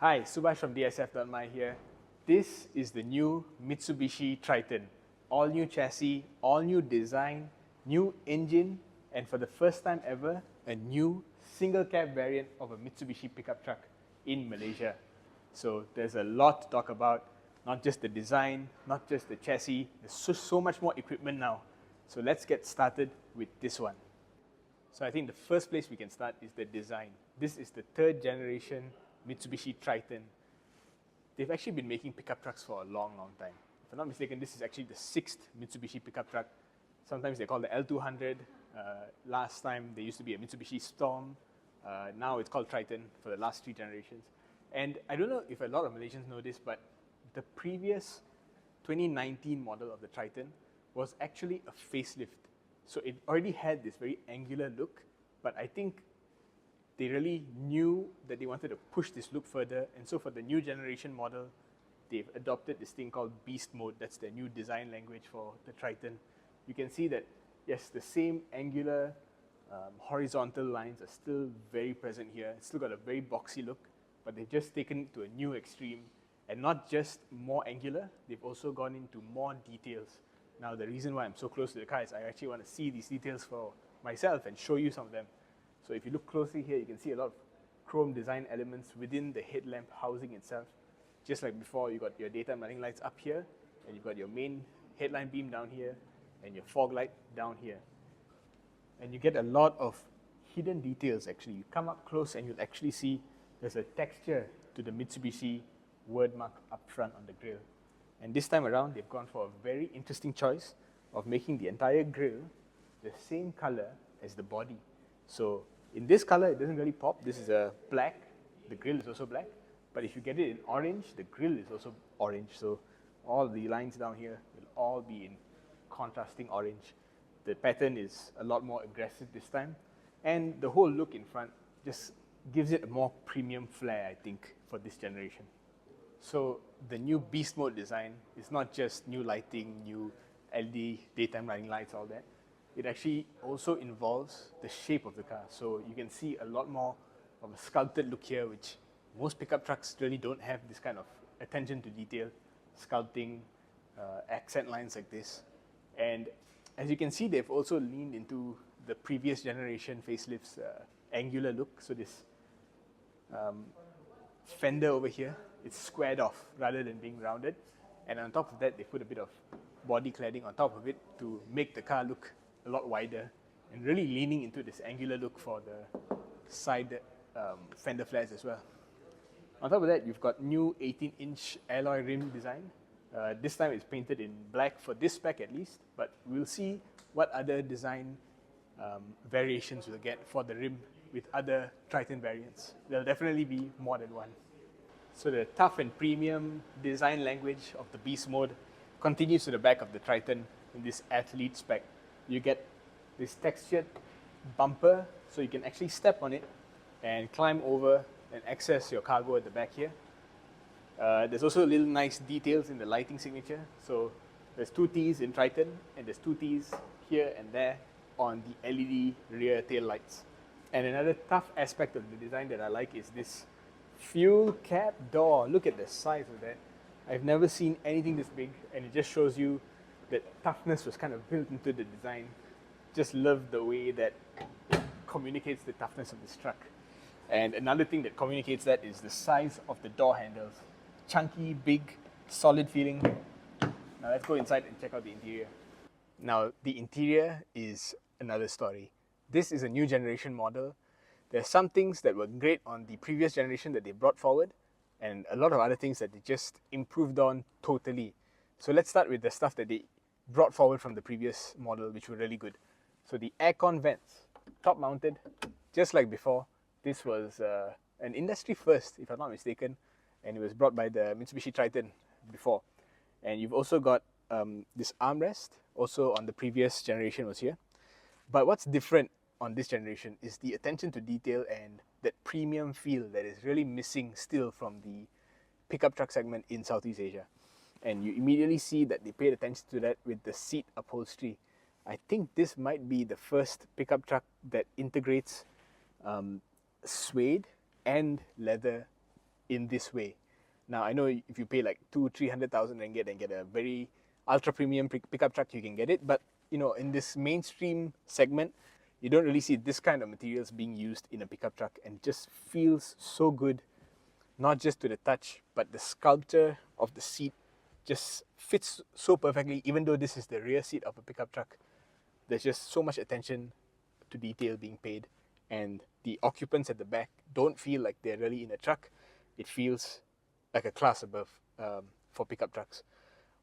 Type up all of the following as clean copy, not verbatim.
Hi, Subhash from dsf.my here. This is the new Mitsubishi Triton. All new chassis, all new design, new engine, and for the first time ever, a new single cab variant of a Mitsubishi pickup truck in Malaysia. So there's a lot to talk about, not just the design, not just the chassis, there's so much more equipment now. So let's get started with this one. So I think the first place we can start is the design. This is the third generation Mitsubishi Triton. They've actually been making pickup trucks for a long time. If I'm not mistaken, this is actually the sixth Mitsubishi pickup truck. Sometimes they call the L200. Last time there used to be a Mitsubishi Storm. Now it's called Triton for the last 3 generations. And I don't know if a lot of Malaysians know this, but the previous 2019 model of the Triton was actually a facelift. So it already had this very angular look, but I think they really knew that they wanted to push this look further, and so for the new generation model, they've adopted this thing called Beast Mode. That's their new design language for the Triton. You can see that, yes, the same angular, horizontal lines are still very present here. It's still got a very boxy look, but they've just taken it to a new extreme, and not just more angular, they've also gone into more details. Now, the reason why I'm so close to the car is I actually want to see these details for myself and show you some of them. So if you look closely here, you can see a lot of chrome design elements within the headlamp housing itself. Just like before, you got your daytime running lights up here, and you've got your main headline beam down here, and your fog light down here. And you get a lot of hidden details actually. You come up close and you'll actually see there's a texture to the Mitsubishi word mark up front on the grille. And this time around, they've gone for a very interesting choice of making the entire grille the same color as the body. So in this color, it doesn't really pop. This is a black. The grille is also black. But if you get it in orange, the grille is also orange. So all the lines down here will all be in contrasting orange. The pattern is a lot more aggressive this time. And the whole look in front just gives it a more premium flair, I think, for this generation. So the new Beast Mode design is not just new lighting, new LED daytime running lights, all that. It actually also involves the shape of the car. So you can see a lot more of a sculpted look here, which most pickup trucks really don't have this kind of attention to detail, sculpting, accent lines like this. And as you can see, they've also leaned into the previous generation facelift's angular look. So this fender over here, it's squared off rather than being rounded. And on top of that, they put a bit of body cladding on top of it to make the car look a lot wider, and really leaning into this angular look for the side fender flares as well. On top of that, you've got new 18-inch alloy rim design. This time it's painted in black for this spec at least, but we'll see what other design variations we'll get for the rim with other Triton variants. There'll definitely be more than one. So the tough and premium design language of the Beast Mode continues to the back of the Triton in this athlete spec. You get this textured bumper, so you can actually step on it and climb over and access your cargo at the back here. There's also little nice details in the lighting signature. So there's 2 T's in Triton, and there's 2 T's here and there on the LED rear tail lights. And another tough aspect of the design that I like is this fuel cap door. Look at the size of that. I've never seen anything this big, and it just shows you that toughness was kind of built into the design. Just love the way that it communicates the toughness of this truck. And another thing that communicates that is the size of the door handles. Chunky, big, solid feeling. Now let's go inside and check out the interior. Now the interior is another story. This is a new generation model. There's some things that were great on the previous generation that they brought forward, and a lot of other things that they just improved on totally. So let's start with the stuff that they brought forward from the previous model, which were really good. So the aircon vents, top mounted, just like before. This was an industry first, if I'm not mistaken, and it was brought by the Mitsubishi Triton before. And you've also got this armrest, also on the previous generation was here. But what's different on this generation is the attention to detail and that premium feel that is really missing still from the pickup truck segment in Southeast Asia. And you immediately see that they paid attention to that with the seat upholstery. I think this might be the first pickup truck that integrates suede and leather in this way. Now I know if you pay like 200,000-300,000 ringgit and get a very ultra premium pickup truck, you can get it. But you know, in this mainstream segment, you don't really see this kind of materials being used in a pickup truck, and it just feels so good, not just to the touch, but the sculpture of the seat just fits so perfectly. Even though this is the rear seat of a pickup truck, there's just so much attention to detail being paid, and the occupants at the back don't feel like they're really in a truck. It feels like a class above for pickup trucks.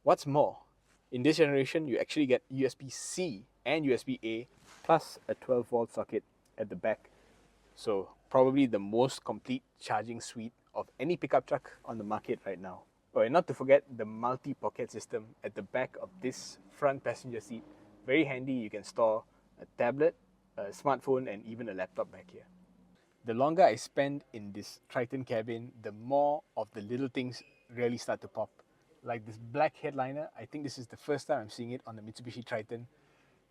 What's more, in this generation, you actually get USB-C and USB-A plus a 12-volt socket at the back. So probably the most complete charging suite of any pickup truck on the market right now. Oh, and not to forget the multi-pocket system at the back of this front passenger seat. Very handy, you can store a tablet, a smartphone, and even a laptop back here. The longer I spend in this Triton cabin, the more of the little things really start to pop. Like this black headliner, I think this is the first time I'm seeing it on the Mitsubishi Triton.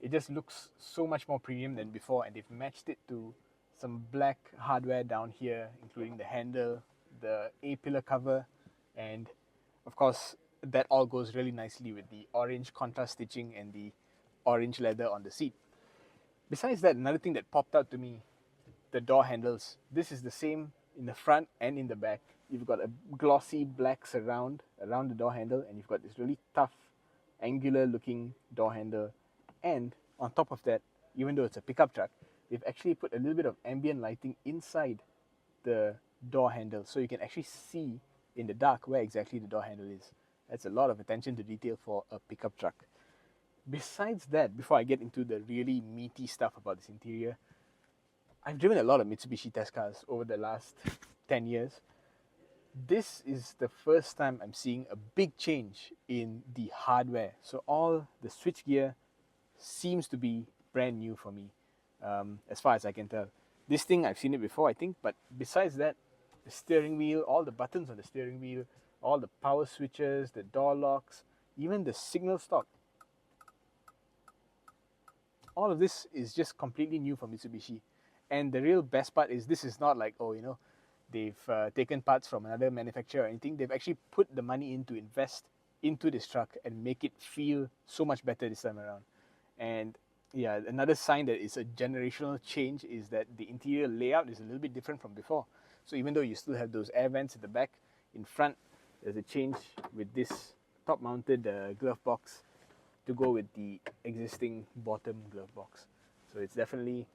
It just looks so much more premium than before, and they've matched it to some black hardware down here, including the handle, the A-pillar cover, and of course that all goes really nicely with the orange contrast stitching and the orange leather on the seat. Besides that, another thing that popped out to me, the door handles. This is the same in the front and in the back. You've got a glossy black surround around the door handle, and you've got this really tough, angular looking door handle. And on top of that, even though it's a pickup truck, they've actually put a little bit of ambient lighting inside the door handle, so you can actually see in the dark where exactly the door handle is. That's a lot of attention to detail for a pickup truck. Besides that, before I get into the really meaty stuff about this interior, I've driven a lot of Mitsubishi test cars over the last 10 years. This is the first time I'm seeing a big change in the hardware. So all the switchgear seems to be brand new for me, as far as I can tell. This thing, I've seen it before, I think, but besides that, the steering wheel, all the buttons on the steering wheel, all the power switches, the door locks, even the signal stock, all of this is just completely new for Mitsubishi. And the real best part is this is not like, oh, you know, they've taken parts from another manufacturer or anything. They've actually put the money in to invest into this truck and make it feel so much better this time around. And yeah, another sign that it's a generational change is that the interior layout is a little bit different from before. So even though you still have those air vents at the back, in front there's a change with this top-mounted glove box to go with the existing bottom glove box. So it's definitely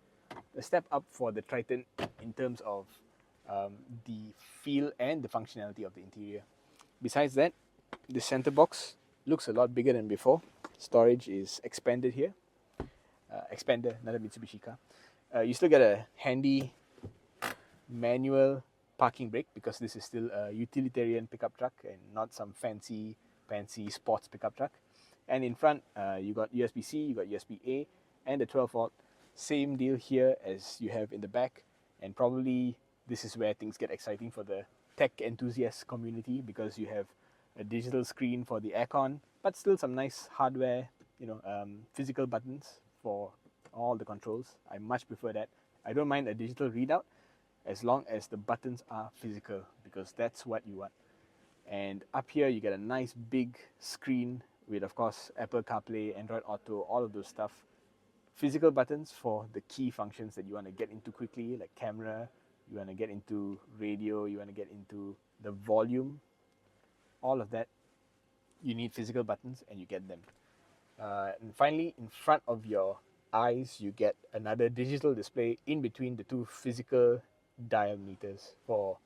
a step up for the Triton in terms of the feel and the functionality of the interior. Besides that, the center box looks a lot bigger than before. Storage is expanded here. Expander, another Mitsubishi car. You still get a handy manual parking brake because this is still a utilitarian pickup truck and not some fancy sports pickup truck. And in front, you got USB-C, you got USB-A, and the 12-volt. Same deal here as you have in the back, and probably this is where things get exciting for the tech enthusiast community because you have a digital screen for the aircon, but still some nice hardware, physical buttons for all the controls. I much prefer that. I don't mind a digital readout as long as the buttons are physical because that's what you want. And up here you get a nice big screen with, of course, Apple CarPlay, Android Auto, all of those stuff. Physical buttons for the key functions that you want to get into quickly, like camera, you want to get into radio, you want to get into the volume, all of that. You need physical buttons and you get them. And finally, in front of your eyes, you get another digital display in between the two physical dial meters for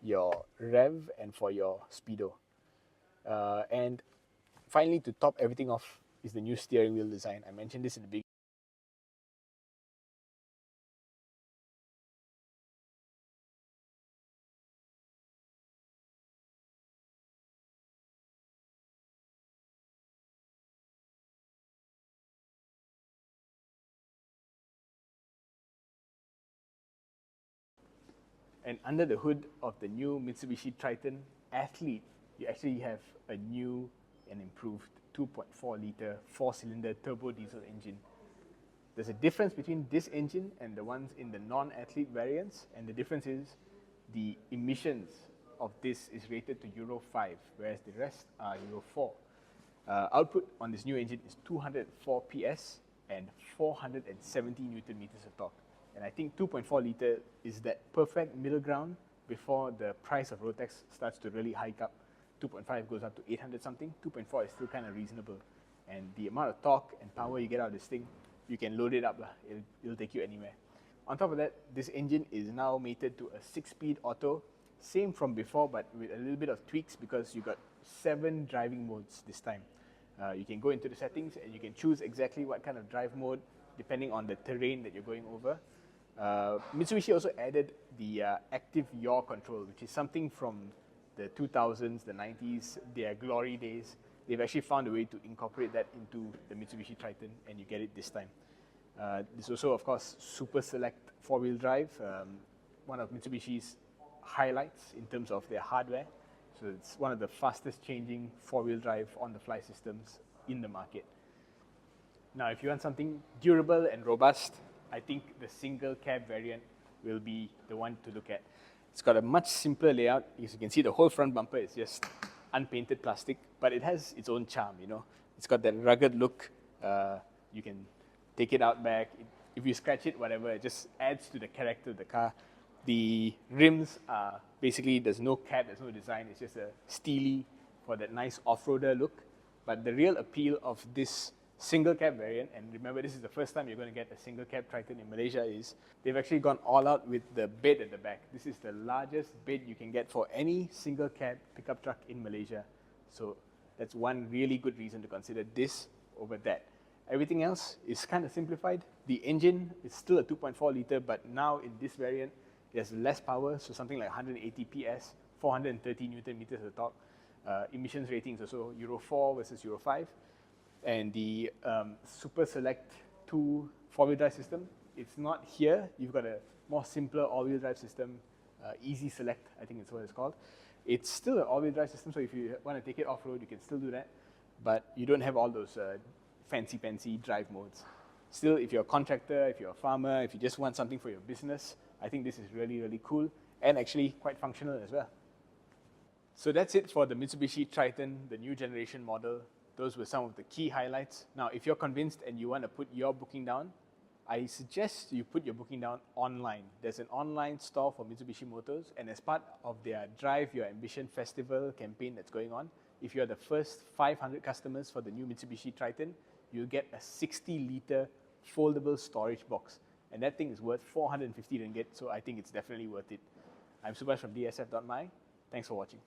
your rev and for your speedo. And finally, to top everything off is the new steering wheel design. I mentioned this in the beginning. And under the hood of the new Mitsubishi Triton Athlete, you actually have a new and improved 2.4 litre 4-cylinder turbo diesel engine. There's a difference between this engine and the ones in the non-Athlete variants, and the difference is the emissions of this is rated to Euro 5, whereas the rest are Euro 4. Output on this new engine is 204 PS and 470 Newton meters of torque. And I think 2.4 litre is that perfect middle ground before the price of road tax starts to really hike up. 2.5 goes up to 800 something, 2.4 is still kind of reasonable. And the amount of torque and power you get out of this thing, you can load it up, it'll take you anywhere. On top of that, this engine is now mated to a 6-speed auto, same from before but with a little bit of tweaks because you got 7 driving modes this time. You can go into the settings and you can choose exactly what kind of drive mode depending on the terrain that you're going over. Mitsubishi also added the active yaw control, which is something from the 2000s, the 90s, their glory days. They've actually found a way to incorporate that into the Mitsubishi Triton, and you get it this time. There's also, of course, Super Select 4-wheel drive, one of Mitsubishi's highlights in terms of their hardware. So it's one of the fastest changing 4-wheel drive on-the-fly systems in the market. Now, if you want something durable and robust, I think the single cab variant will be the one to look at. It's got a much simpler layout. As you can see, the whole front bumper is just unpainted plastic, but it has its own charm, you know. It's got that rugged look. You can take it out back. If you scratch it, whatever, it just adds to the character of the car. The rims are basically, there's no cap, there's no design. It's just a steely for that nice off-roader look. But the real appeal of this single cab variant, and remember this is the first time you're going to get a single cab Triton in Malaysia, is they've actually gone all out with the bed at the back. This is the largest bed you can get for any single cab pickup truck in Malaysia. So that's one really good reason to consider this over that. Everything else is kind of simplified. The engine is still a 2.4 litre, but now in this variant, it has less power, so something like 180 PS, 430 Newton meters of torque. Emissions ratings also Euro 4 versus Euro 5. And the Super Select 2 4-wheel drive system, it's not here. You've got a more simpler all-wheel drive system, Easy Select, I think it's what it's called. It's still an all-wheel drive system, so if you want to take it off-road, you can still do that. But you don't have all those fancy drive modes. Still, if you're a contractor, if you're a farmer, if you just want something for your business, I think this is really, really cool and actually quite functional as well. So that's it for the Mitsubishi Triton, the new generation model. Those were some of the key highlights. Now, if you're convinced and you want to put your booking down, I suggest you put your booking down online. There's an online store for Mitsubishi Motors, and as part of their Drive Your Ambition Festival campaign that's going on, if you're the first 500 customers for the new Mitsubishi Triton, you'll get a 60-litre foldable storage box. And that thing is worth 450 ringgit, so I think it's definitely worth it. I'm Subhash from dsf.my. Thanks for watching.